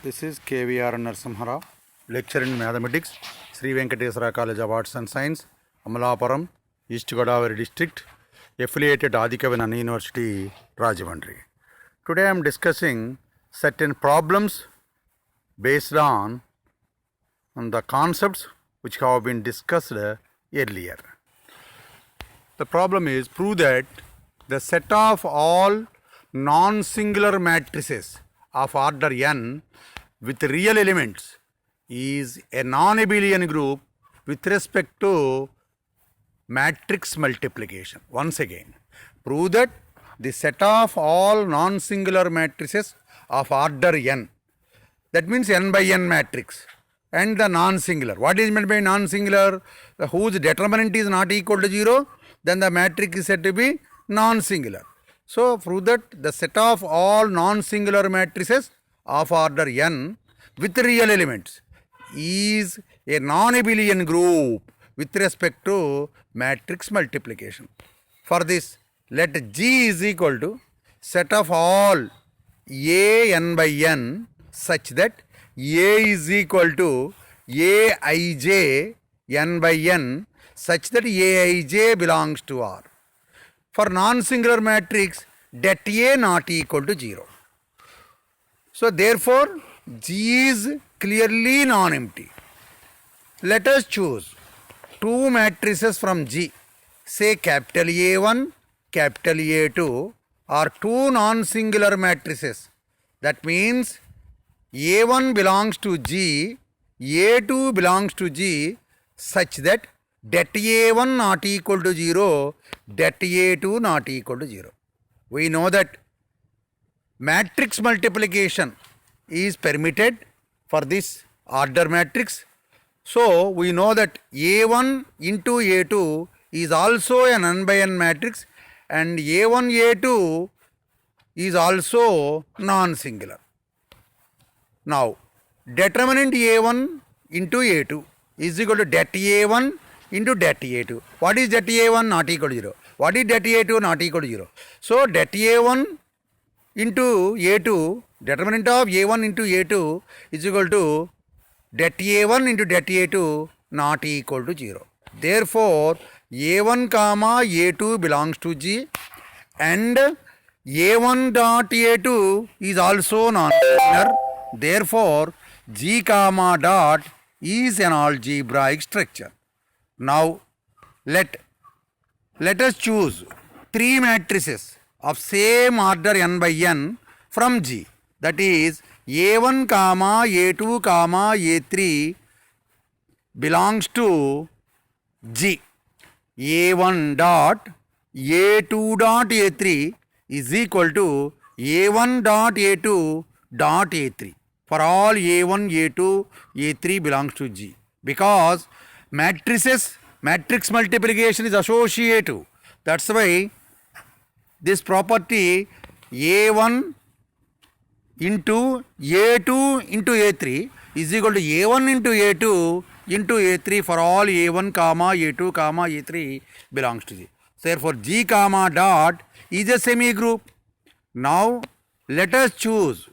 This is KVR Narasimha, lecturer in mathematics, Sri Venkateswara College of Arts and Science, Amalapuram, East Godavari district, affiliated Adhikavi University, Rajahmundry. Today I am discussing certain problems based on the concepts which have been discussed earlier. The problem is, prove that the set of all non-singular matrices of order n with real elements is a non-abelian group with respect to matrix multiplication. Once again, prove that the set of all non-singular matrices of order n, that means n by n matrix, and the non-singular. What is meant by non-singular? Whose determinant is not equal to 0, then the matrix is said to be non-singular. So, prove that the set of all non-singular matrices of order n with real elements is a non-abelian group with respect to matrix multiplication. For this, let G is equal to set of all A n by n such that A is equal to Aij n by n such that Aij belongs to R. For non-singular matrix, det A not equal to 0. So, therefore, G is clearly non-empty. Let us choose two matrices from G, say capital A1, capital A2, or two non-singular matrices. That means A1 belongs to G, A2 belongs to G, such that det A1 not equal to 0, det A2 not equal to 0. We know that matrix multiplication is permitted for this order matrix. So, we know that A1 into A2 is also an n by n matrix, and A1 A2 is also non-singular. Now, determinant A1 into A2 is equal to det A1 into det A2. What is det A1? Not equal to 0. What is det A2? Not equal to 0. So, det A1 into A2, determinant of A1 into A2 is equal to det A1 into det A2 not equal to 0. Therefore, A1 comma A2 belongs to G, and A1 dot A2 is also non-singular. Therefore, G comma dot is an algebraic structure. Now, let us choose three matrices of same order n by n from G. That is, A1 comma A2 comma A3 belongs to G. A1 dot A2 dot A3 is equal to A1 dot A2 dot A3. For all A1, A2, A3 belongs to G. Because matrices, matrix multiplication is associative. That's why this property A1 into A2 into A3 is equal to A1 into A2 into A3 for all A1 comma A2 comma A3 belongs to G. Therefore, G comma dot is a semi-group. Now, let us choose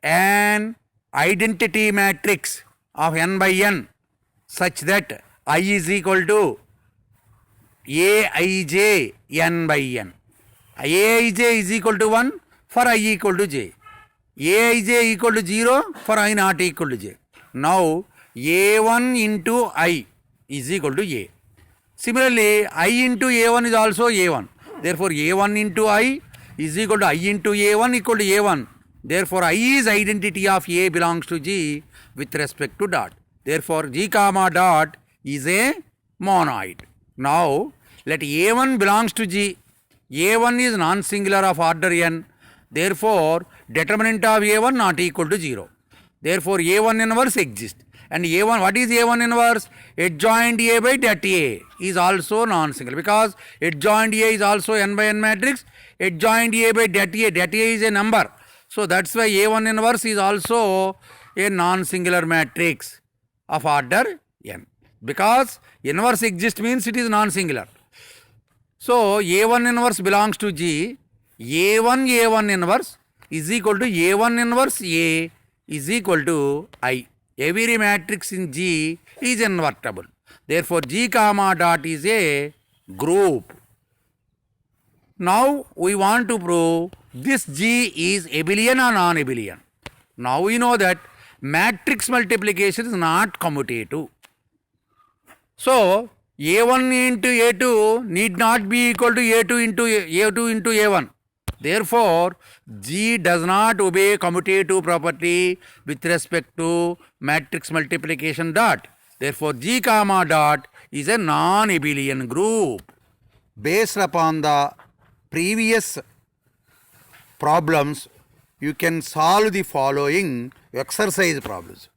an identity matrix of n by n such that I is equal to Aij n by n. Aij is equal to 1 for I equal to j. Aij equal to 0 for I not equal to j. Now, A1 into I is equal to A. Similarly, I into A1 is also A1. Therefore, A1 into I is equal to I into A1 equal to A1. Therefore, I is identity of A belongs to G with respect to dot. Therefore, G comma dot is a monoid. Now, let A1 belongs to G. A1 is non-singular of order n. Therefore, determinant of A1 not equal to 0. Therefore, A1 inverse exists. And A1, what is A1 inverse? Adjoint A by det A is also non-singular, because adjoint A is also n by n matrix. Adjoint A by det A is a number. So, that's why A1 inverse is also a non-singular matrix of order n. Because inverse exists means it is non-singular. So, A1 inverse belongs to G. A1 inverse is equal to A1 inverse A is equal to I. Every matrix in G is invertible. Therefore, G comma dot is a group. Now we want to prove this G is abelian or non-abelian. Now we know that matrix multiplication is not commutative. So A1 into A2 need not be equal to A2 into A1. Therefore, G does not obey commutative property with respect to matrix multiplication dot. Therefore, G comma dot is a non-abelian group. Based upon the previous problems, you can solve the following exercise problems.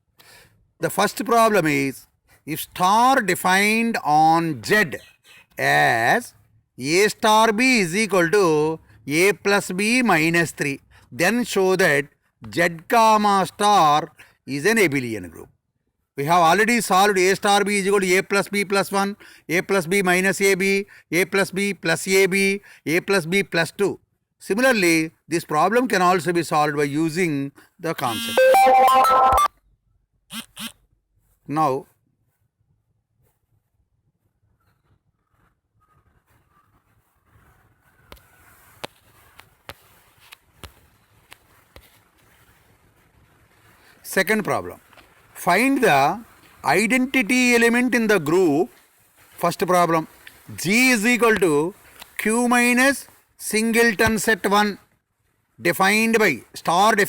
The first problem is, if star defined on Z as A star B is equal to A plus B minus 3, then show that Z comma star is an abelian group. We have already solved A star B is equal to A plus B plus 1, A plus B minus AB, A plus B plus AB, A plus B plus 2. Similarly, this problem can also be solved by using the concept. Now, second problem. Find the identity element in the group. First problem. G is equal to Q minus singleton set 1 defined by A star B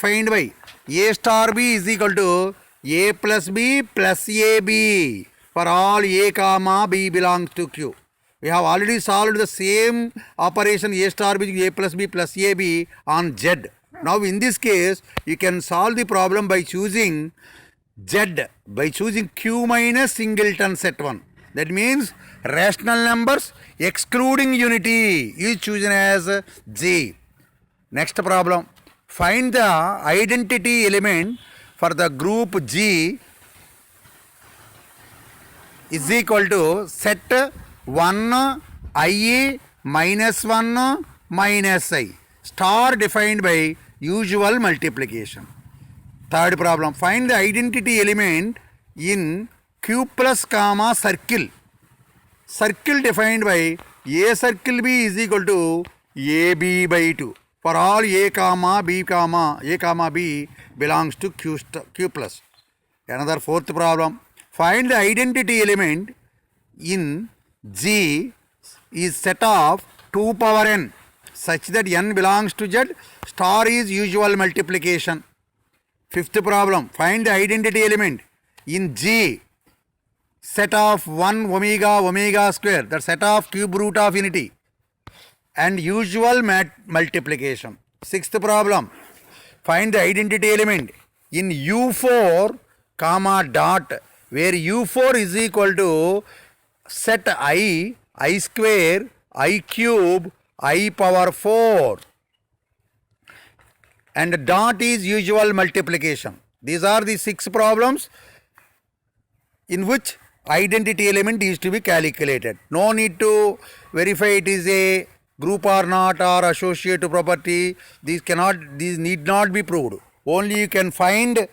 is equal to A plus B plus AB for all A comma B belongs to Q. We have already solved the same operation A star B A plus B plus AB on Z. Now in this case, you can solve the problem by choosing Z, by choosing Q minus singleton set 1. That means rational numbers excluding unity is chosen as G. Next problem. Find the identity element for the group G is equal to set 1 I minus 1 minus I. Star defined by usual multiplication. Third problem. Find the identity element in Q plus comma circle. Circle defined by A circle B is equal to AB by 2. For all A comma B belongs to Q plus. Another fourth problem. Find the identity element in G is set of 2 power n such that n belongs to Z. Star is usual multiplication. Fifth problem. Find the identity element in G set of 1 omega square, the set of cube root of unity and usual multiplication. Sixth problem. Find the identity element in U4 comma dot, where U4 is equal to set I square, I cube, I power 4 and dot is usual multiplication. These are the 6 problems in which identity element is to be calculated. No need to verify it is a group or not or associative property. These need not be proved. Only you can find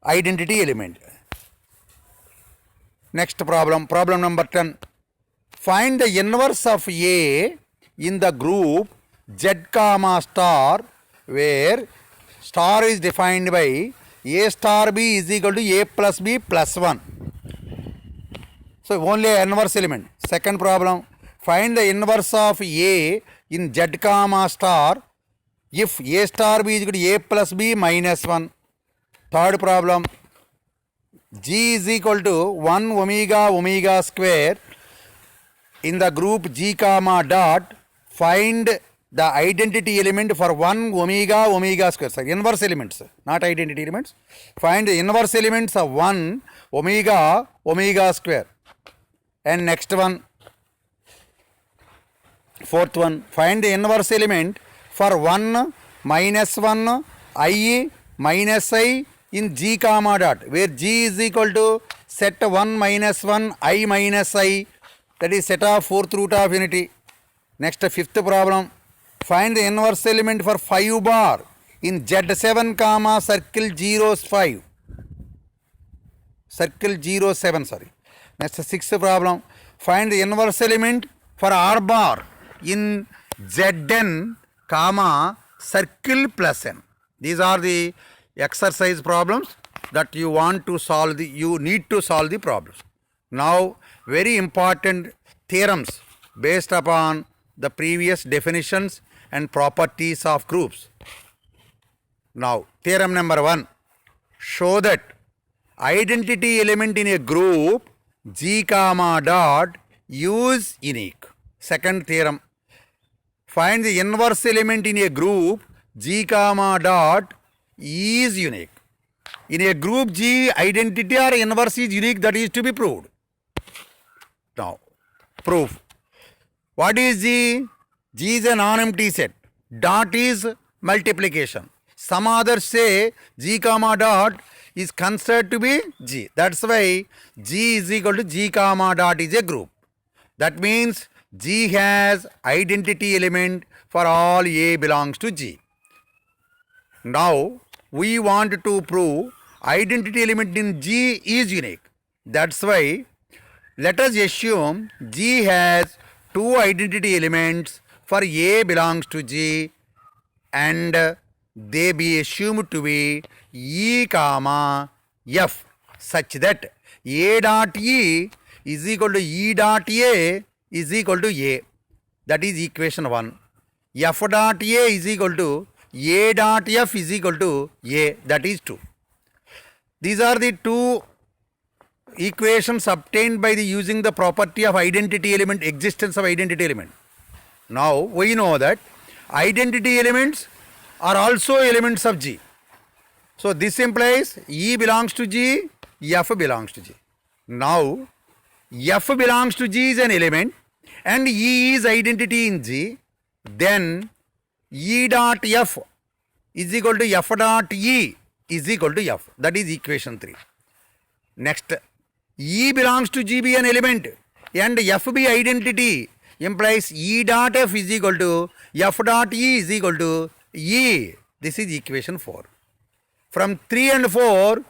identity element. Next problem, problem number 10. Find the inverse of A in the group Z comma star, where star is defined by A star B is equal to A plus B plus 1. So only inverse element. Second problem. Find the inverse of A in Z comma star if A star B is equal to A plus B minus 1. Third problem. G is equal to 1 omega square in the group G comma dot. Find the identity element for 1 omega square. So inverse elements, not identity elements. Find the inverse elements of 1 omega square. And next one, fourth one. Find the inverse element for 1 minus 1 I minus I in G comma dot, where G is equal to set 1 minus 1 I minus I, that is set of fourth root of unity. Next, fifth problem. Find the inverse element for 5 bar in Z7 comma circle 05. Circle 07, sorry. Next, sixth problem. Find the inverse element for R bar in Zn comma circle plus n. These are the exercise problems that you want to solve you need to solve the problems. Now, very important theorems based upon the previous definitions and properties of groups. Now, theorem number 1. Show that identity element in a group G comma dot is unique. Second theorem. Find the inverse element in a group G comma dot is unique. In a group G, identity or inverse is unique, that is to be proved. Now, proof. What is G? G is a non-empty set. Dot is multiplication. Some others say G comma dot is considered to be G. That's why G is equal to G comma dot is a group. That means G has identity element for all A belongs to G. Now, we want to prove identity element in G is unique. That's why let us assume G has two identity elements for A belongs to G and they be assumed to be E comma F such that A dot E is equal to E dot A is equal to A. That is equation 1. F dot A is equal to A dot F is equal to A. That is 2. These are the two equations obtained by the using the property of identity element, existence of identity element. Now, we know that identity elements are also elements of G. So, this implies E belongs to G, F belongs to G. Now, F belongs to G is an element and E is identity in G. Then, E dot F is equal to F dot E is equal to F. That is equation 3. Next, E belongs to G be an element and F be identity implies E dot F is equal to F dot E is equal to E. This is equation 4. From 3 and 4,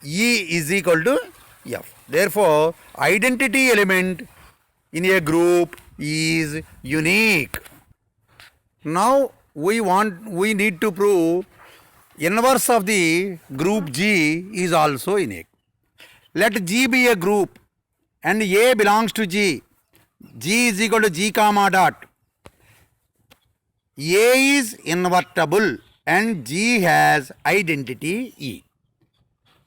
E is equal to F. Therefore, identity element in a group is unique. Now, we need to prove inverse of the group G is also unique. Let G be a group and A belongs to G. G is equal to G comma dot. A is invertible and G has identity E.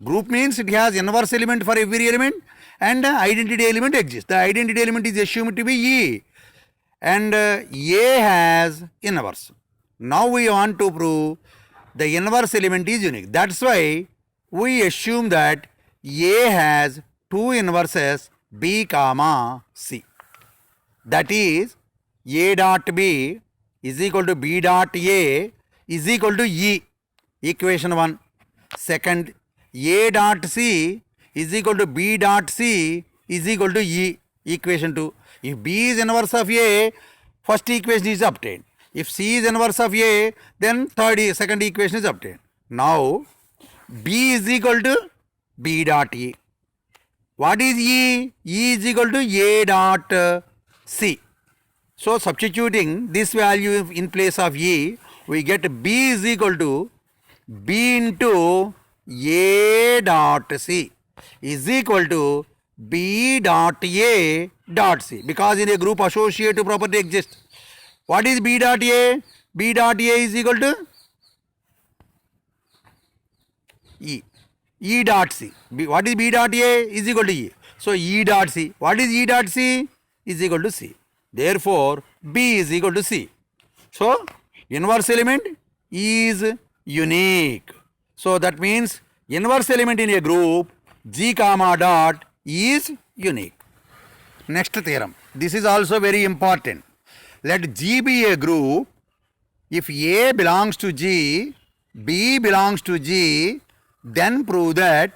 Group means it has inverse element for every element and identity element exists. The identity element is assumed to be E and A has inverse. Now we want to prove the inverse element is unique. That's why we assume that A has two inverses B comma C. That is A dot B is equal to B dot A is equal to E. Equation 1. Second, A dot C is equal to B dot C is equal to E. Equation 2. If B is inverse of A, first equation is obtained. If C is inverse of A, then second equation is obtained. Now, B is equal to B dot E. What is E? E is equal to A dot C. So, substituting this value in place of E, we get B is equal to B into A dot C is equal to B dot A dot C, because in a group associative property exists. What is B dot A? B dot A is equal to E. E dot C. What is B dot A? Is equal to E. So, E dot C. What is E dot C? Is equal to C. Therefore, B is equal to C. So, inverse element is unique. So, that means inverse element in a group G comma dot is unique. Next theorem. This is also very important. Let G be a group. If A belongs to G, B belongs to G, then prove that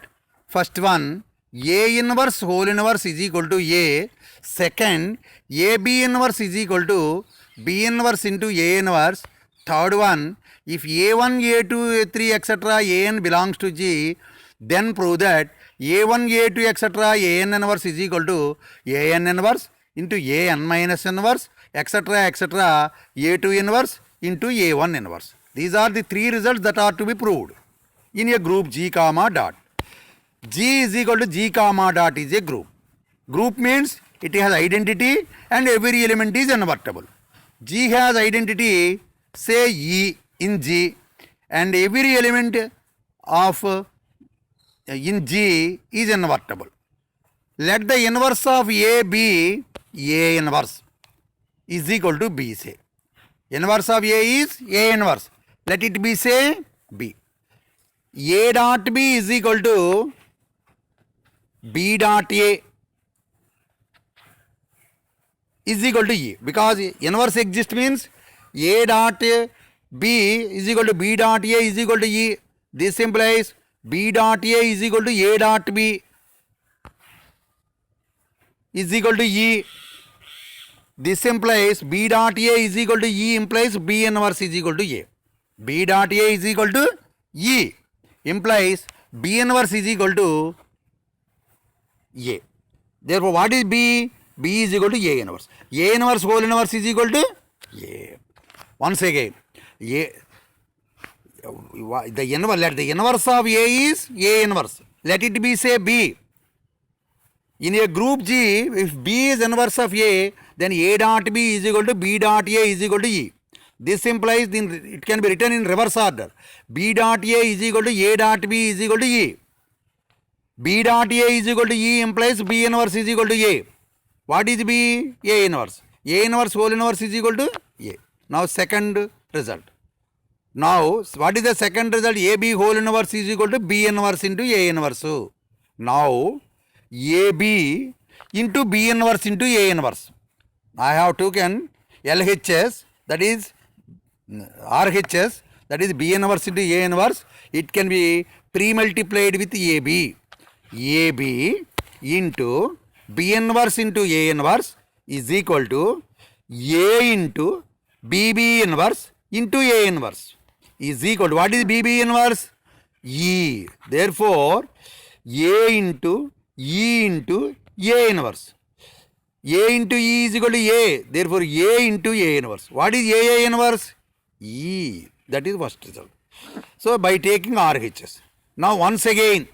first one, A inverse whole inverse is equal to A. Second, AB inverse is equal to B inverse into A inverse. third one, if A1, A2, A3, etc. An belongs to G, then prove that A1, A2, etc. An inverse is equal to An inverse into An minus inverse, etc. etc. A2 inverse into A1 inverse. These are the three results that are to be proved in a group G comma dot. G is equal to G comma dot is a group. Group means it has identity and every element is invertible. G has identity, say E in G, and every element of in G is invertible. Let the inverse of A be A inverse is equal to B, say. Inverse of A is A inverse. Let it be, say, B. A dot B is equal to B dot A is equal to E, because inverse exists means A dot B is equal to B dot A is equal to E. This implies B dot A is equal to A dot B is equal to E. This implies B dot A is equal to E implies B inverse is equal to A. B dot A is equal to E implies B inverse is equal to A. Therefore, what is B? B is equal to A inverse. A inverse whole inverse is equal to A. Once again, A, let the inverse of A is A inverse. Let it be, say, B. In a group G, if B is inverse of A, then A dot B is equal to B dot A is equal to E. This implies it can be written in reverse order. B dot A is equal to A dot B is equal to E. B dot A is equal to E implies B inverse is equal to A. What is B? A inverse. A inverse whole inverse is equal to A. Now second result. Now what is the second result? AB whole inverse is equal to B inverse into A inverse. Now AB into B inverse into A inverse. I have taken LHS, that is RHS, that is B inverse into A inverse. It can be pre-multiplied with AB. AB into B inverse into A inverse is equal to A into BB inverse into A inverse is equal to, what is BB inverse? E. Therefore, A into E into A inverse. A into E is equal to A. Therefore, A into A inverse. What is A inverse? E. That is first result. So, by taking RHS. Now, once again,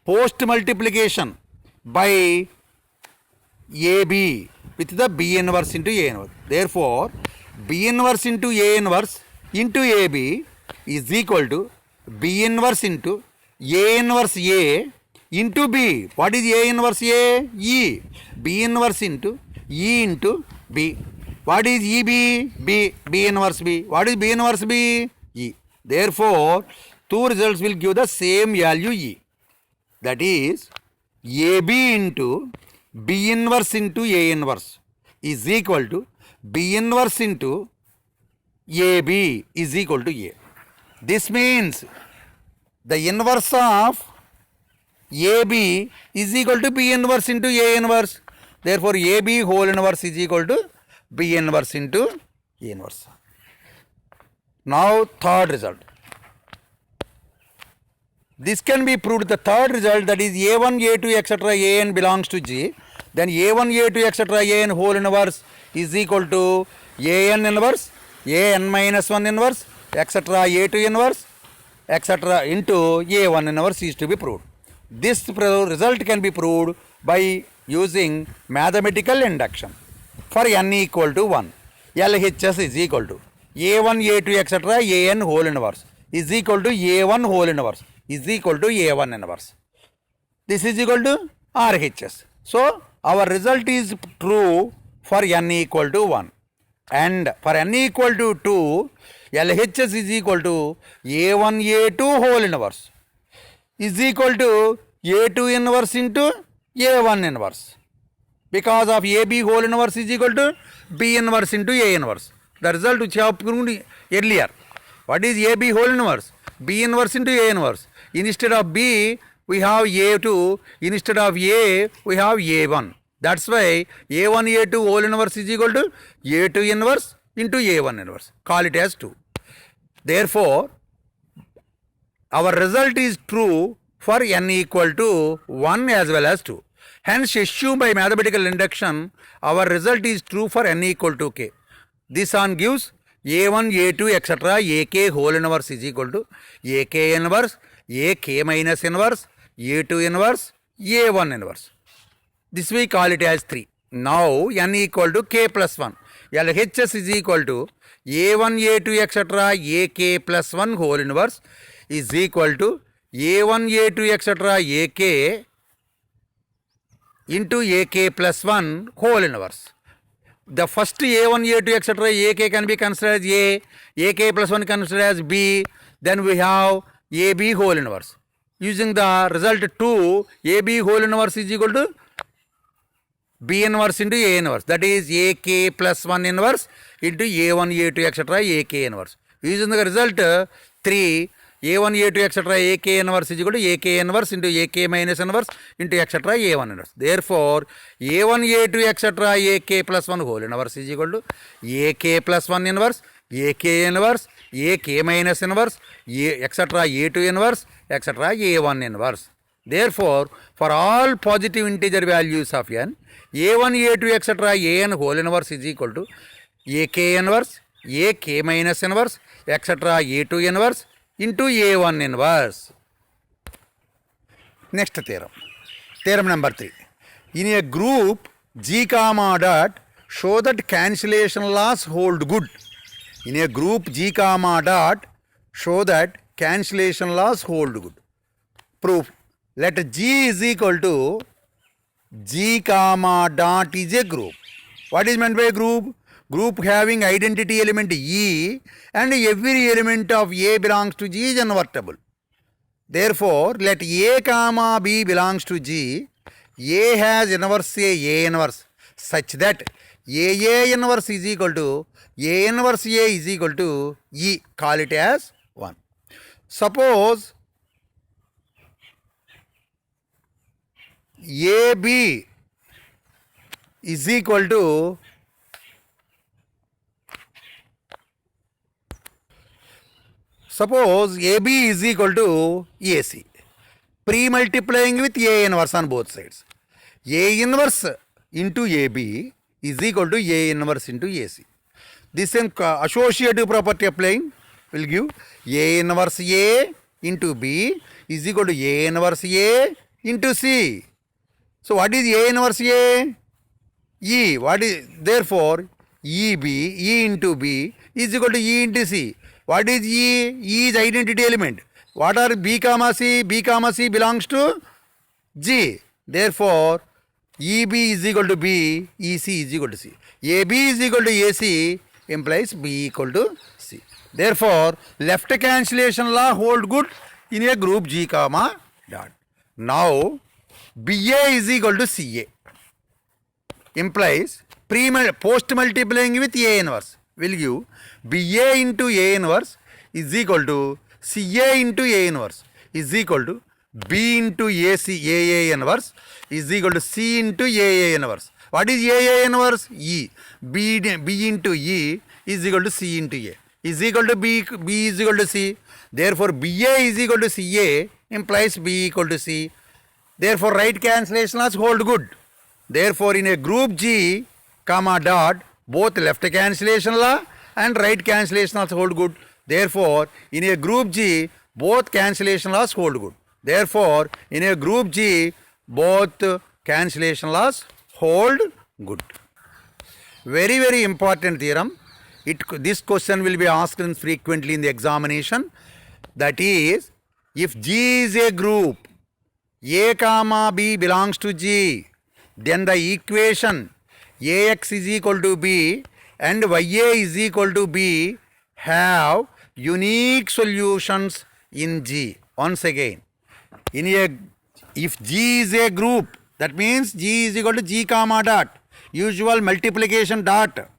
post multiplication by AB with the B inverse into A inverse. Therefore, B inverse into A inverse into AB is equal to B inverse into A inverse A into B. What is A inverse A? E. B inverse into E into B. What is EB? B. B inverse B. What is B inverse B? E. Therefore, two results will give the same value E. That is, AB into B inverse into A inverse is equal to B inverse into AB is equal to A. This means the inverse of AB is equal to B inverse into A inverse. Therefore, AB whole inverse is equal to B inverse into A inverse. Now, third result. This can be proved. The third result, that is A1, A2, etc. An belongs to G. Then A1, A2, etc. An whole inverse is equal to An inverse, An minus 1 inverse, etc. A2 inverse, etc. into A1 inverse is to be proved. This result can be proved by using mathematical induction. For n equal to 1, LHS is equal to A1, A2, etc. An whole inverse is equal to A1 whole inverse is equal to A1 inverse. This is equal to RHS. So, our result is true for n equal to 1. And for n equal to 2, LHS is equal to A1, A2 whole inverse is equal to A2 inverse into A1 inverse. Because of AB whole inverse is equal to B inverse into A inverse. The result which I have proved earlier. What is AB whole inverse? B inverse into A inverse. Instead of B, we have A2. Instead of A, we have A1. That's why A1, A2 whole inverse is equal to A2 inverse into A1 inverse. Call it as 2. Therefore, our result is true for n equal to 1 as well as 2. Hence, assume by mathematical induction, our result is true for n equal to k. This one gives a1, a2, etc. ak whole inverse is equal to ak inverse, ak minus inverse, a2 inverse, a1 inverse. This we call it as 3. Now, n equal to k plus 1. LHS is equal to a1, a2, etc. ak plus 1 whole inverse is equal to a1, a2, etc. ak into ak plus 1 whole inverse. The first a1, a2, etc. ak can be considered as a, ak plus 1 considered as b, then we have ab whole inverse. Using the result 2, ab whole inverse is equal to b inverse into a inverse, that is ak plus 1 inverse into a1, a2, etc. ak inverse. Using the result 3, a1, a2, etc. ak inverse is equal to ak inverse into ak minus inverse into etc. a1 inverse. Therefore, a1, a2, etc. ak plus 1 whole inverse is equal to ak plus 1 inverse, ak inverse, ak minus inverse, etc. a2 inverse, etc. a1 inverse. Therefore, for all positive integer values of n, a1, a2, etc. an whole inverse is equal to ak inverse, ak minus inverse, etc. a2 inverse into a1 inverse. Next theorem. Theorem number 3. In a group G comma dot, show that cancellation laws hold good. In a group G comma dot, show that cancellation laws hold good. Proof. Let G is equal to G comma dot is a group. What is meant by a group? Group having identity element E and every element of A belongs to G is invertible. Therefore, let A comma B belongs to G. A has inverse A inverse such that A inverse is equal to A inverse A is equal to E. Call it as 1. Suppose AB is equal to AB is equal to AC. Pre-multiplying with A inverse on both sides. A inverse into AB is equal to A inverse into AC. This same associative property applying will give A inverse A into B is equal to A inverse A into C. So what is A inverse A? E. What is, therefore, EB, E into B is equal to E into C. What is E? E is identity element. What are B comma C? B comma C belongs to G. Therefore, EB is equal to B, EC is equal to C. AB is equal to AC implies B equal to C. Therefore, left cancellation law hold good in a group G comma dot. Now, BA is equal to CA implies post multiplying with A inverse will give BA into A inverse is equal to CA into A inverse is equal to B into AC AA inverse is equal to C into AA inverse. What is AA inverse? E. B into E is equal to C into A is equal to B is equal to C. Therefore, BA is equal to CA implies B equal to C. Therefore, right cancellation laws hold good. Therefore, in a group G comma dot, both left cancellation law and right cancellation laws hold good. Therefore, in a group G, both cancellation laws hold good. Therefore, in a group G, both cancellation laws hold good. Very, very important theorem. This question will be asked frequently in the examination. That is, if G is a group, A comma B belongs to G, then the equation AX is equal to B and YA is equal to B have unique solutions in G. Once again, if G is a group, that means G is equal to G comma dot, usual multiplication dot,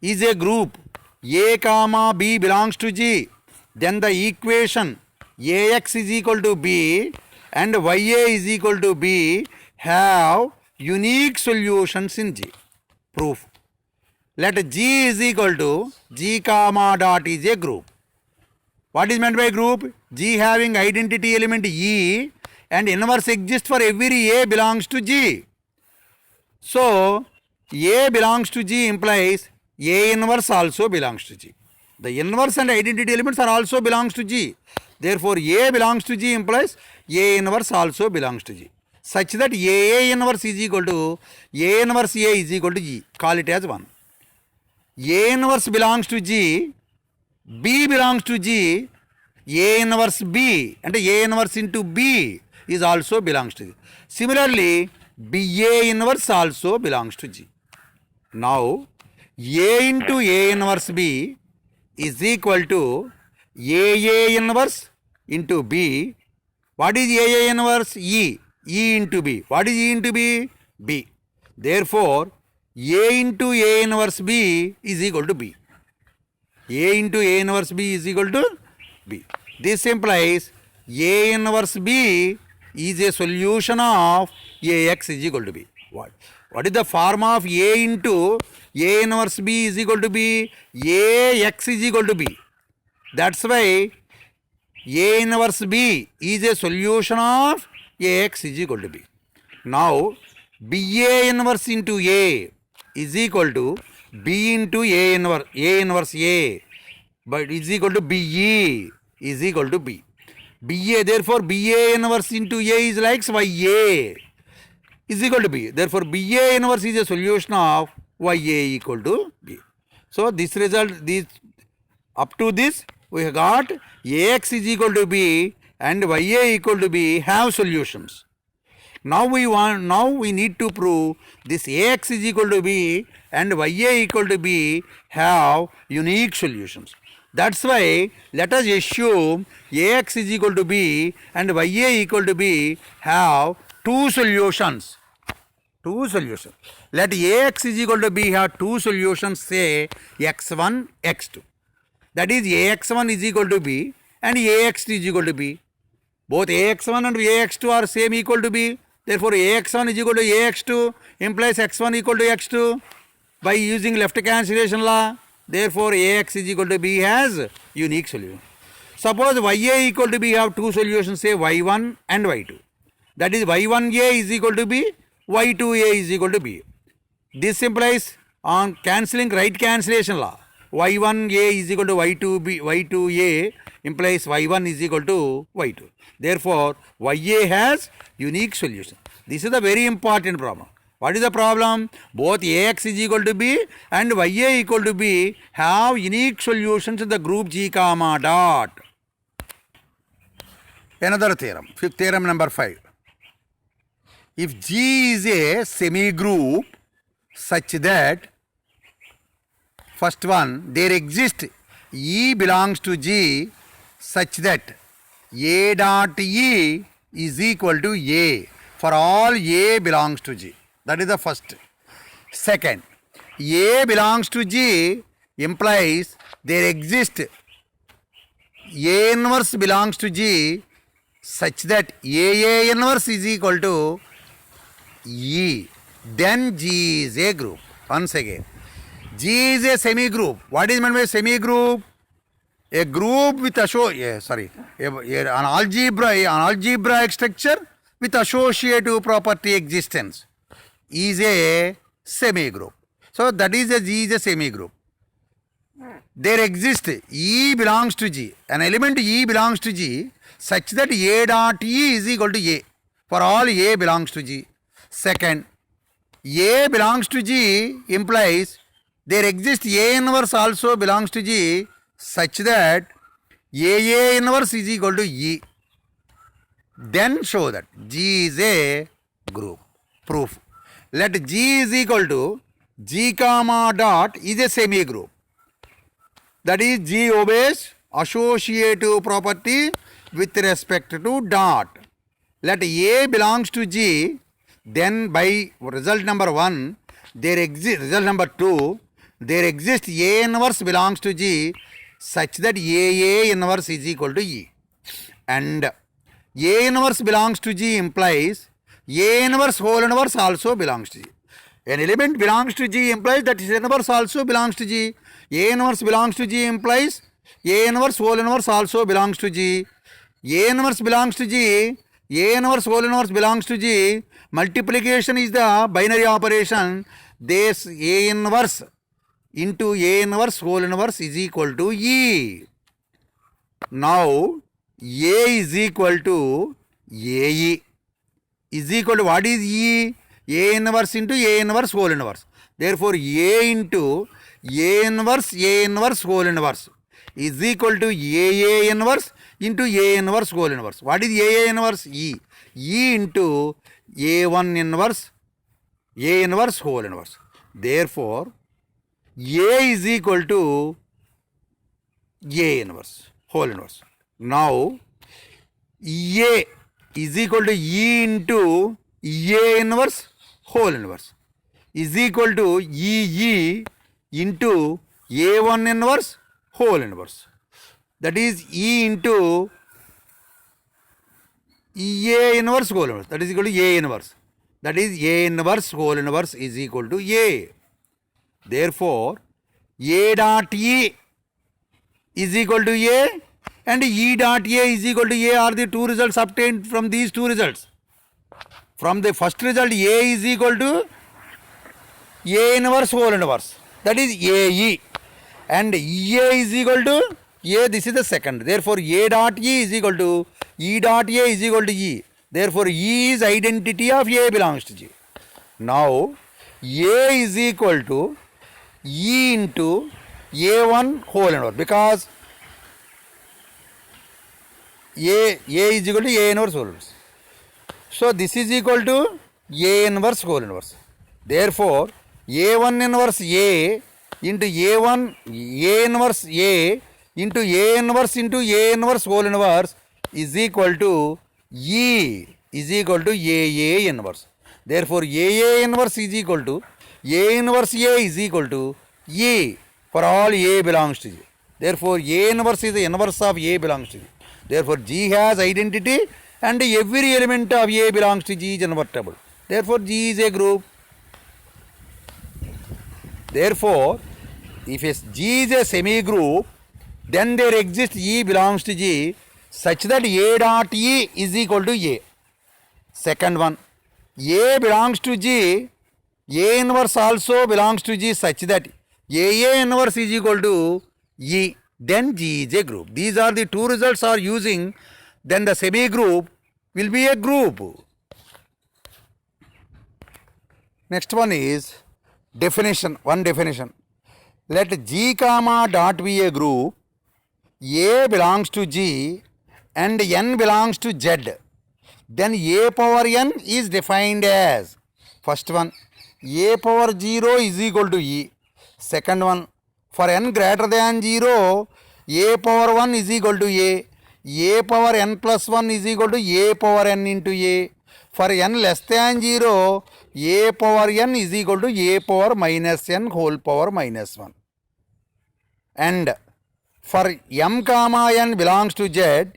is a group, A comma B belongs to G, then the equation AX is equal to B and YA is equal to B have unique solutions in G. Proof. Let G is equal to G comma dot is a group. What is meant by group? G having identity element E and inverse exists for every A belongs to G. So, A belongs to G implies A inverse also belongs to G. The inverse and identity elements are also belongs to G. Therefore, A belongs to G implies A inverse also belongs to G. Such that A inverse is equal to A inverse A is equal to G. Call it as 1. A inverse belongs to G, B belongs to G, A inverse B and A inverse into B is also belongs to G. Similarly, BA inverse also belongs to G. Now, A into A inverse B is equal to AA inverse into B. What is AA inverse? E. E into B. What is E into B? B. Therefore, A into A inverse B is equal to B. A into A inverse B is equal to B. This implies A inverse B is a solution of AX is equal to B. What is the form of A into A inverse B is equal to B? AX is equal to B. That's why A inverse B is a solution of AX is equal to B. Now, BA inverse into A is equal to B into A inverse A, but is equal to BE is equal to B. BA, therefore, BA inverse into A is like YA is equal to B. Therefore, BA inverse is a solution of YA equal to B. So, this result, up to this, we have got AX is equal to B and YA equal to B have solutions. Now we need to prove this AX is equal to B and YA equal to B have unique solutions. That's why let us assume AX is equal to B and YA equal to B have two solutions. Two solutions. Let AX is equal to B have two solutions, say x1, x2. That is AX1 is equal to B and AX2 is equal to B. Both AX1 and AX2 are same equal to B. Therefore, AX1 is equal to AX2 implies x1 equal to x2 by using left cancellation law. Therefore, AX is equal to B has unique solution. Suppose YA equal to B have two solutions, say Y1 and Y2. That is Y1A is equal to B, Y2A is equal to B. This implies on cancelling right cancellation law. Y1A is equal to Y2B, Y2A implies Y1 is equal to Y2. Therefore, YA has unique solution. This is the very important problem. What is the problem? Both AX is equal to B and YA equal to B have unique solutions in the group G comma dot. Another theorem, theorem number 5. If G is a semi-group such that, first one, there exists E belongs to G such that A dot E is equal to A for all A belongs to G. That is the first. Second, A belongs to G implies there exists A inverse belongs to G such that AA inverse is equal to E. Then G is a group. Once again, G is a semi-group. What is meant by semi-group? A group with an algebraic structure with associative property existence is a semi-group. So that is G is a semi-group. There exists E belongs to G. An element E belongs to G such that A dot E is equal to A for all A belongs to G. Second, A belongs to G implies there exists A inverse also belongs to G such that AA inverse is equal to E. Then show that G is a group. Proof. Let G is equal to G comma dot is a semi-group. That is G obeys associative property with respect to dot. Let A belongs to G, then by result number 1, there exists, result number 2, there exists A inverse belongs to G such that AA inverse is equal to E. And A inverse belongs to G implies A inverse whole inverse also belongs to G. An element belongs to G implies that its inverse also belongs to G. A inverse belongs to G implies A inverse whole inverse also belongs to G. A inverse belongs to G. A inverse whole inverse belongs to G. Multiplication is the binary operation. This A inverse into A inverse whole inverse is equal to E. Now A is equal to AE is equal to what is E? A inverse into A inverse whole inverse. Therefore A into A inverse whole inverse is equal to AA inverse into A inverse whole inverse. What is AA inverse? E. E into A1 inverse, A inverse whole inverse. Therefore A is equal to A inverse whole inverse. Now A is equal to E into A inverse whole inverse is equal to EE into A1 inverse whole inverse. That is E into A inverse whole inverse. That is equal to A inverse. That is A inverse whole inverse is equal to A. Therefore, A dot E is equal to A and E dot A is equal to A are the two results obtained from these two results. From the first result, A is equal to A inverse whole inverse. That is AE. And EA is equal to A. This is the second. Therefore, A dot E is equal to E dot A is equal to E. Therefore, E is identity of A belongs to G. Now, A is equal to E into A1 whole inverse because A is equal to A inverse whole inverse. So, this is equal to A inverse whole inverse. Therefore, A1 inverse A into A1 A inverse A into A inverse whole inverse is equal to E is equal to AA inverse. Therefore, AA inverse is equal to A inverse A is equal to E for all A belongs to G. Therefore, A inverse is the inverse of A belongs to G. Therefore, G has identity and every element of A belongs to G is invertible. Therefore, G is a group. Therefore, if G is a semi-group, then there exists E belongs to G such that A dot E is equal to A. Second one, A belongs to G, A inverse also belongs to G such that AA inverse is equal to E. Then G is a group. These are the two results are using, then the semi-group will be a group. Next one is definition, one definition. Let G comma dot be a group, A belongs to G and N belongs to Z. Then A power N is defined as, first one, A power 0 is equal to E. Second one, for N greater than 0, A power 1 is equal to A power N plus 1 is equal to A power N into A. For N less than 0, A power N is equal to A power minus N whole power minus 1. And for M comma N belongs to Z,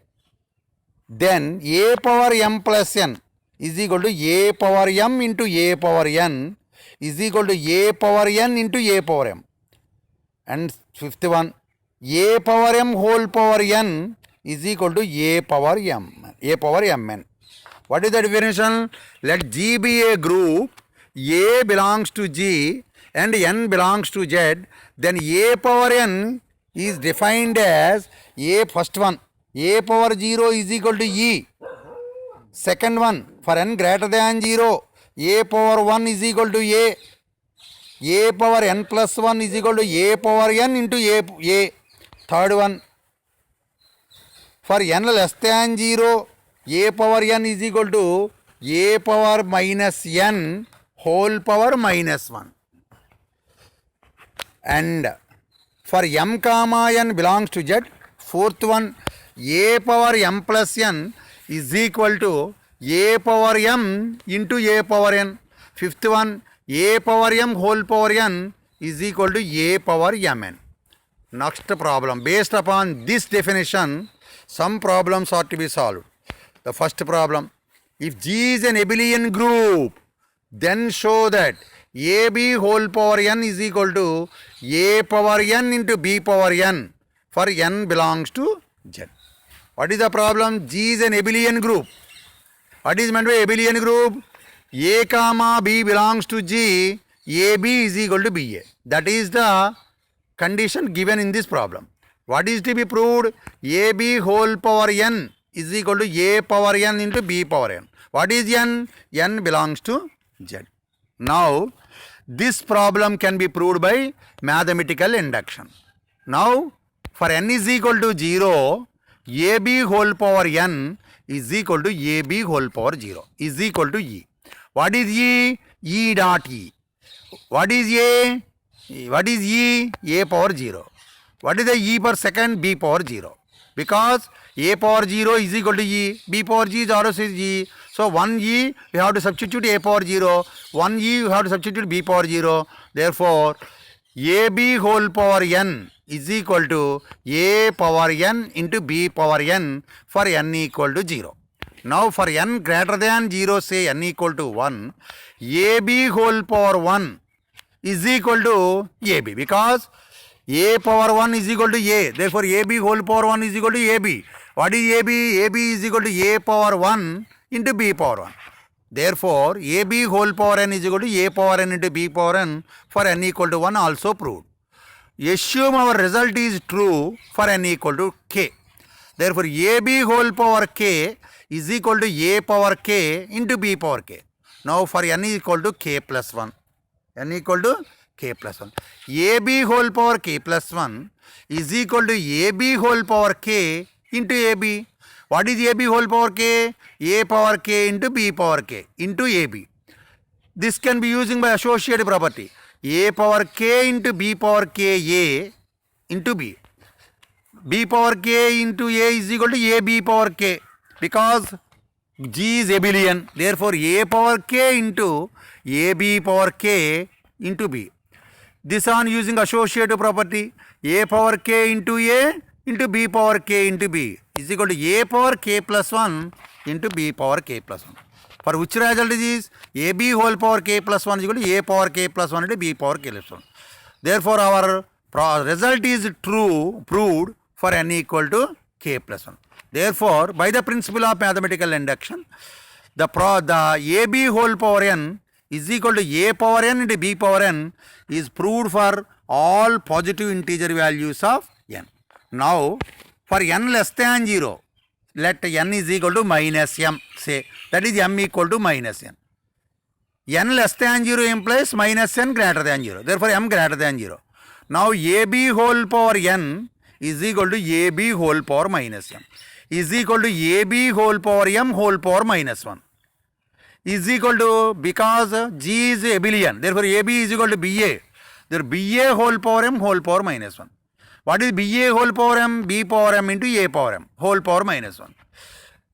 then A power M plus N is equal to A power M into A power N is equal to A power N into A power M. And fifth one, A power M whole power N is equal to A power Mn. What is the definition? Let G be a group, A belongs to G and N belongs to Z, then A power N is defined as A, first one, A power 0 is equal to E. Second one, for N greater than 0, A power 1 is equal to A power N plus 1 is equal to A power N into A. Third one, for N less than 0, A power N is equal to A power minus N whole power minus 1. And for M comma N belongs to Z, fourth one, A power M plus N is equal to A power M into A power N. Fifth one, A power M whole power N is equal to A power Mn. Next problem, based upon this definition, some problems are to be solved. The first problem, if G is an abelian group, then show that AB whole power N is equal to A power N into B power N for n belongs to Z. What is the problem? G is an abelian group. What is meant by abelian group? A comma B belongs to G, AB is equal to BA. That is the condition given in this problem. What is to be proved? AB whole power n is equal to A power n into B power n. What is n? N belongs to Z. Now, this problem can be proved by mathematical induction. Now, for n is equal to 0, AB whole power n is equal to AB whole power 0 is equal to E. What is E? E dot E. What is A? What is E? A power 0. What is the E per second? B power 0. Because A power 0 is equal to E, B power G is also E. So 1 E, we have to substitute A power 0. 1 E, we have to substitute B power 0. Therefore, AB whole power n is equal to A power n into B power n for n equal to 0. Now for n greater than 0, say n equal to 1, AB whole power 1 is equal to AB, because A power 1 is equal to A. Therefore, AB whole power 1 is equal to AB. What is AB? AB is equal to A power 1 into B power 1. Therefore, AB whole power n is equal to A power n into B power n for n equal to 1 also proved. Assume our result is true for n equal to k. Therefore, AB whole power k is equal to A power k into B power k. Now, for n is equal to k plus 1. N equal to k plus 1. AB whole power k plus 1 is equal to AB whole power k into AB. What is AB whole power k? A power k into B power k into AB. This can be using by associative property. A power k into B power k A into B. B power k into A is equal to AB power k, because G is abelian. Therefore, A power k into AB power k into B. This on using associative property. A power k into A into B power k into B is equal to A power k plus 1 into B power k plus 1. For which result is AB whole power k plus 1 is equal to A power k plus 1 into B power k plus 1. Therefore, our result is true, proved for n equal to k plus 1. Therefore, by the principle of mathematical induction, the AB whole power n is equal to A power n into B power n is proved for all positive integer values of n. Now, for n less than 0, let n is equal to minus m, say, that is m equal to minus n. N less than 0 implies minus n greater than 0. Therefore, m greater than 0. Now, AB whole power n is equal to AB whole power minus m is equal to AB whole power m whole power minus 1 is equal to, because G is abelian, therefore AB is equal to BA. Therefore, BA whole power m whole power minus 1. What is BA whole power m? B power m into A power m whole power minus 1.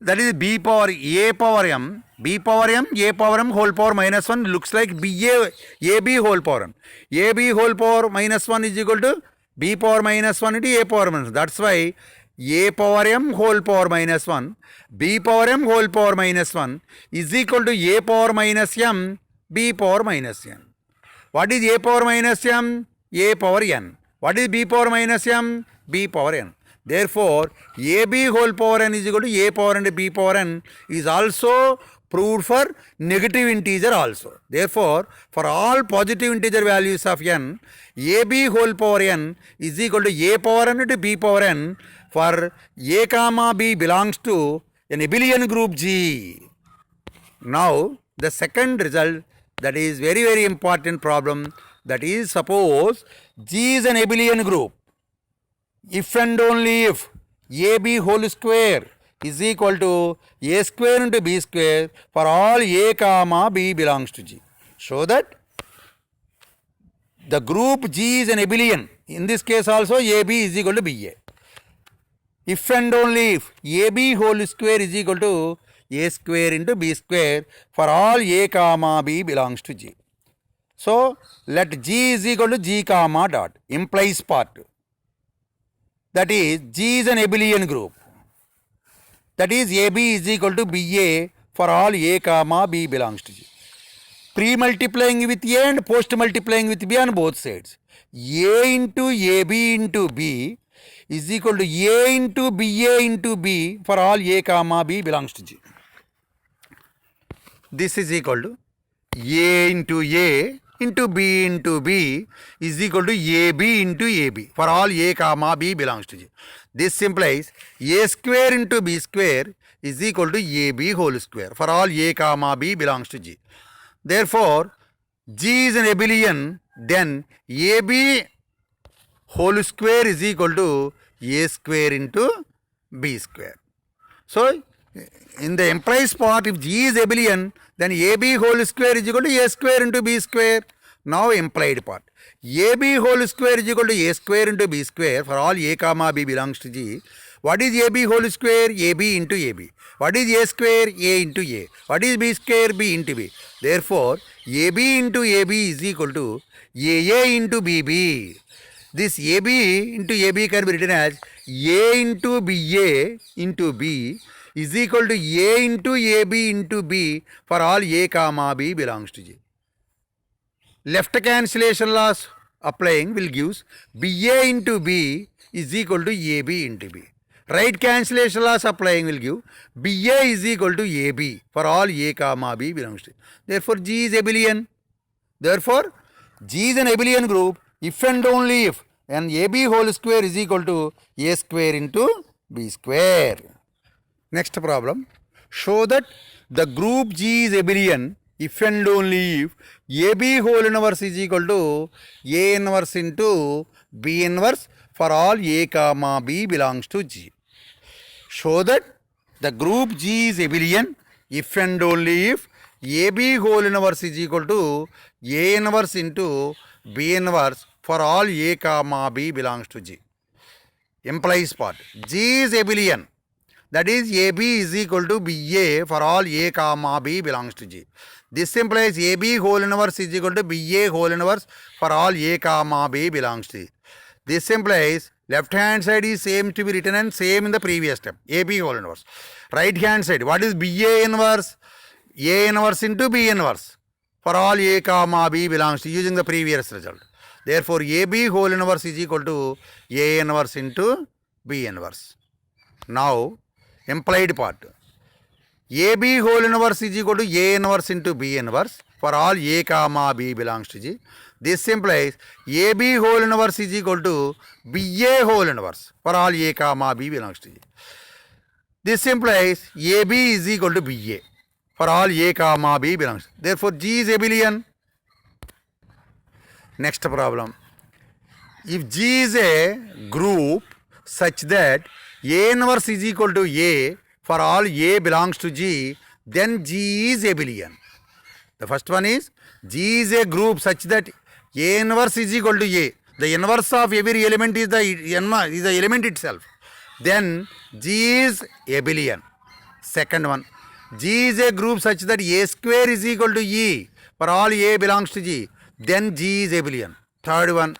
That is B power A power m, B power m, A power m whole power minus 1 looks like BA, AB whole power m. AB whole power minus 1 is equal to B power minus 1 into A power minus 1. That's why A power m whole power minus 1, B power m whole power minus 1 is equal to A power minus m, B power minus n. What is A power minus m? A power n. What is B power minus m? B power n. Therefore, AB whole power n is equal to A power n to B power n is also proved for negative integer also. Therefore, for all positive integer values of n, AB whole power n is equal to A power n to B power n for A comma B belongs to an abelian group G. Now, the second result, that is very, very important problem, that is, suppose G is an abelian group. If and only if AB whole square is equal to A square into B square for all A comma B belongs to G. Show that the group G is an abelian. In this case also AB is equal to BA. If and only if AB whole square is equal to A square into B square for all A comma B belongs to G. So, let G is equal to G comma dot, implies part. That is, G is an abelian group. That is, AB is equal to BA for all A comma B belongs to G. Pre-multiplying with A and post-multiplying with B on both sides. A into AB into B is equal to A into BA into B for all A comma B belongs to G. This is equal to A into A into B into B is equal to AB into AB for all A comma B belongs to G. This implies A square into B square is equal to AB whole square for all A comma B belongs to G. Therefore, G is an abelian, then AB whole square is equal to A square into B square. So, in the implies part, if G is abelian, then AB whole square is equal to A square into B square. Now implied part. AB whole square is equal to A square into B square for all A comma B belongs to G. What is AB whole square? AB into AB. What is A square? A into A. What is B square? B into B. Therefore, AB into AB is equal to AA into BB. This AB into AB can be written as A into BA into B is equal to A into AB into B for all A comma B belongs to G. Left cancellation laws applying will give BA into B is equal to AB into B. Right cancellation laws applying will give BA is equal to AB for all A comma B belongs to G. Therefore, G is abelian. Therefore, G is an abelian group if and only if and AB whole square is equal to A square into B square. Next problem. Show that the group G is abelian if and only if AB whole inverse is equal to A inverse into B inverse for all A comma B belongs to G. Show that the group G is abelian if and only if AB whole inverse is equal to A inverse into B inverse for all A comma B belongs to G. Implies part. G is abelian. That is AB is equal to BA for all A comma B belongs to G. This implies AB whole inverse is equal to BA whole inverse for all A comma B belongs to G. This implies left hand side is same to be written and same in the previous step. AB whole inverse. Right hand side, what is BA inverse? A inverse into B inverse for all A comma B belongs to using the previous result. Therefore, AB whole inverse is equal to A inverse into B inverse. Now, implied part. AB whole inverse is equal to A inverse into B inverse for all A comma B belongs to G. This implies AB whole inverse is equal to BA whole inverse for all A comma B belongs to G. This implies AB is equal to BA for all A comma B belongs. Therefore, G is abelian. Next problem. If G is a group such that A inverse is equal to A for all A belongs to G, then G is abelian. The first one is G is a group such that A inverse is equal to A. The inverse of every element is the element itself. Then G is abelian. Second one, G is a group such that A square is equal to E for all A belongs to G. Then G is abelian. Third one,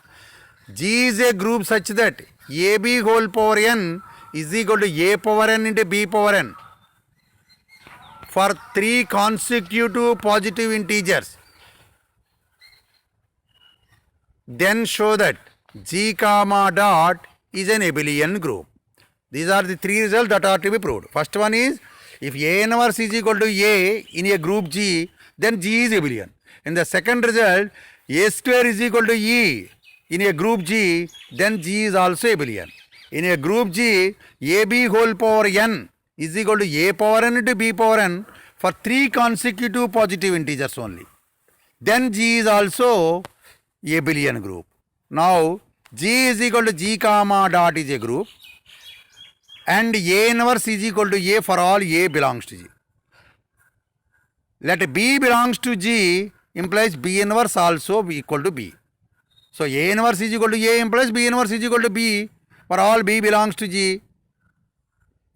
G is a group such that AB whole power n is equal to A power n into B power n for 3 consecutive positive integers. Then show that G comma dot is an abelian group. These are the 3 results that are to be proved. First one is, if A inverse is equal to A in a group G, then G is abelian. In the second result, A square is equal to E in a group G, then G is also abelian. In a group G, AB whole power n is equal to A power n into B power n for 3 consecutive positive integers only. Then G is also abelian group. Now, G is equal to G comma dot is a group and A inverse is equal to A for all A belongs to G. Let B belongs to G implies B inverse also equal to B. So, A inverse is equal to A implies B inverse is equal to B for all B belongs to G.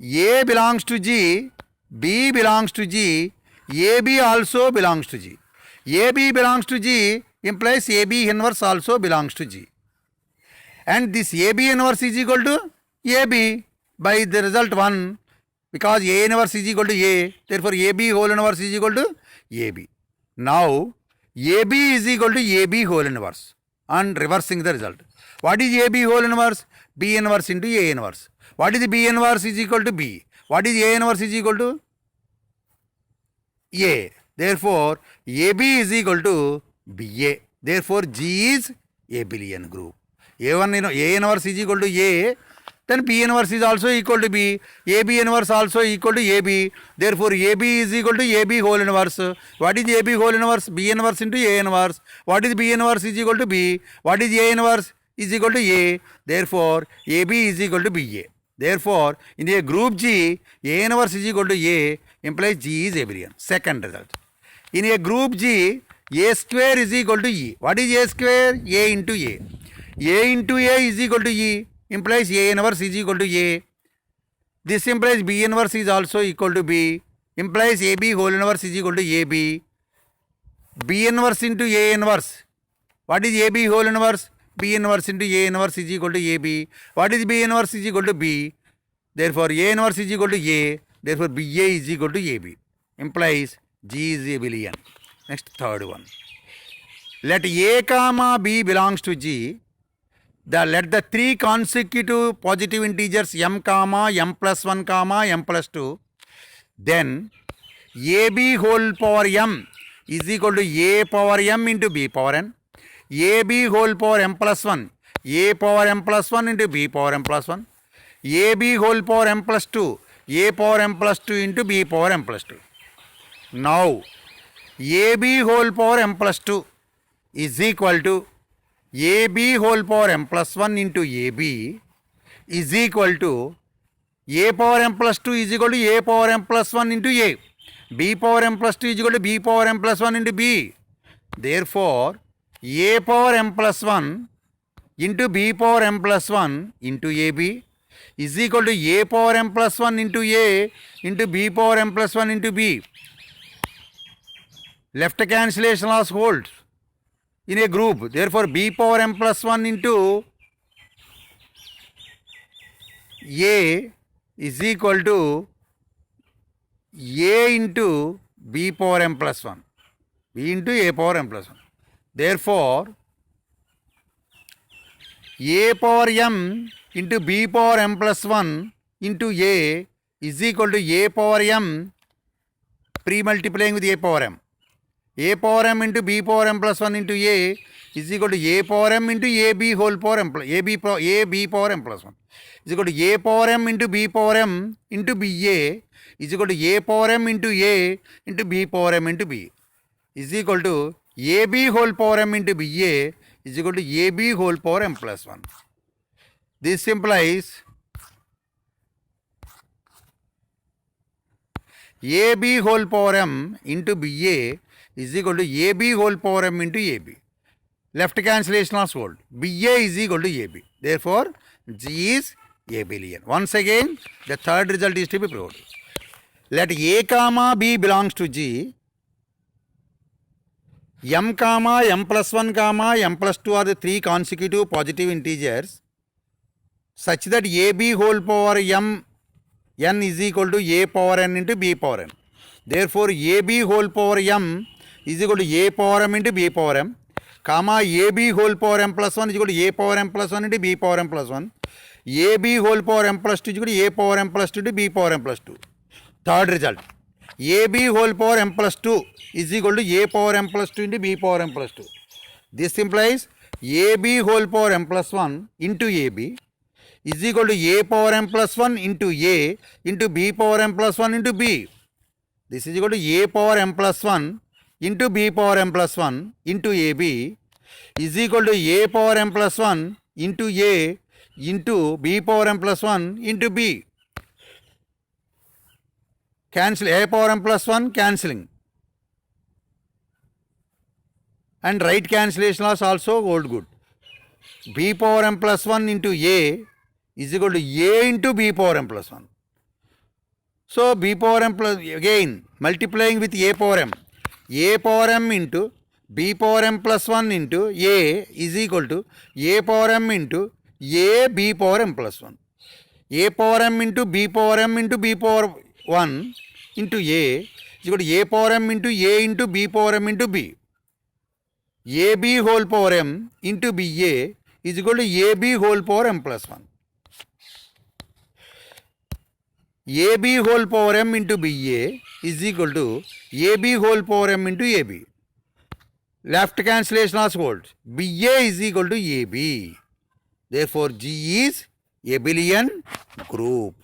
A belongs to G, B belongs to G, AB also belongs to G. AB belongs to G implies AB inverse also belongs to G. And this AB inverse is equal to AB by the result 1, because A inverse is equal to A, therefore AB whole inverse is equal to AB. Now, AB is equal to AB whole inverse and reversing the result. What is AB whole inverse? B inverse into A inverse. What is the B inverse is equal to B? What is A inverse is equal to A? Therefore, AB is equal to BA. Therefore, G is abelian group. A1 A inverse is equal to A, then B inverse is also equal to B. AB inverse also equal to AB. Therefore, AB is equal to AB whole inverse. What is AB whole inverse? B inverse into A inverse. What is B inverse is equal to B? What is A inverse is equal to A? Therefore, AB is equal to BA. Therefore, in a group G, A inverse is equal to A implies G is abelian. Second result. In a group G, A square is equal to E. What is A square? A into A. A into A is equal to E implies A inverse is equal to A. This implies B inverse is also equal to B. Implies AB whole inverse is equal to AB. B inverse into A inverse. What is AB whole inverse? B inverse into A inverse is equal to AB. What is B inverse is equal to B? Therefore, A inverse is equal to A. Therefore, BA is equal to AB. Implies G is abelian. Next, third one. Let A comma B belongs to G. Let the three consecutive positive integers m comma m plus 1 comma m plus 2. Then AB whole power m is equal to A power m into B power n. AB whole power m plus 1. A power m plus 1 into B power m plus 1. AB whole power m plus 2. A power m plus 2 into B power m plus 2. Now, AB whole power m plus 2 is equal to AB whole power m plus 1 into AB is equal to A power m plus 2 is equal to A power m plus 1 into A. B power m plus 2 is equal to B power m plus 1 into B. Therefore, A power m plus 1 into B power m plus 1 into AB is equal to A power m plus 1 into A into B power m plus 1 into B. Left cancellation laws holds in a group. Therefore, B power m plus 1 into A is equal to A into B power m plus 1. B into A power m plus 1. Therefore, A power m into B power m plus 1 into A is equal to A power m pre-multiplying with A power m. A power m into B power m plus 1 into A is equal to A power m into AB whole power m plus AB power m plus 1 is equal to A power m into B power m into BA is equal to A power m into A into B power m into B is equal to AB whole power m into BA is equal to AB whole power m plus 1. This implies AB whole power m into BA is equal to AB whole power m into AB. Left cancellation laws hold. BA is equal to AB. Therefore, G is abelian. Once again, the third result is to be proved. Let A comma B belongs to G. M comma m plus 1 comma m plus 2 are the three consecutive positive integers such that AB whole power m n is equal to A power n into B power n. Therefore, AB whole power m is equal to A power m into B power m, comma AB whole power m plus 1 is equal to A power m plus 1 into B power m plus 1, AB whole power m plus 2 is equal to A power m plus 2 into B power m plus 2. Third result, AB whole power m plus 2 is equal to A power m plus 2 into B power m plus 2. This implies AB whole power m plus 1 into AB is equal to A power m plus 1 into A into B power m plus 1 into B. This is equal to A power m plus 1 into B power m plus 1 into AB is equal to A power m plus 1 into A into B power m plus 1 into B. Cancel A power m plus 1 cancelling. And right cancellation laws also hold good. B power m plus 1 into A is equal to A into B power m plus 1. So, B power m plus, again multiplying with A power m into B power m plus 1 into A is equal to A power m into A B power m plus 1. A power m into B power m into B power 1 into A is equal to A power m into A into B power m into B. AB whole power m into BA is equal to AB whole power m plus 1. AB whole power m into BA is equal to AB whole power m into AB. Left cancellation also holds. BA is equal to AB. Therefore, G is abelian group.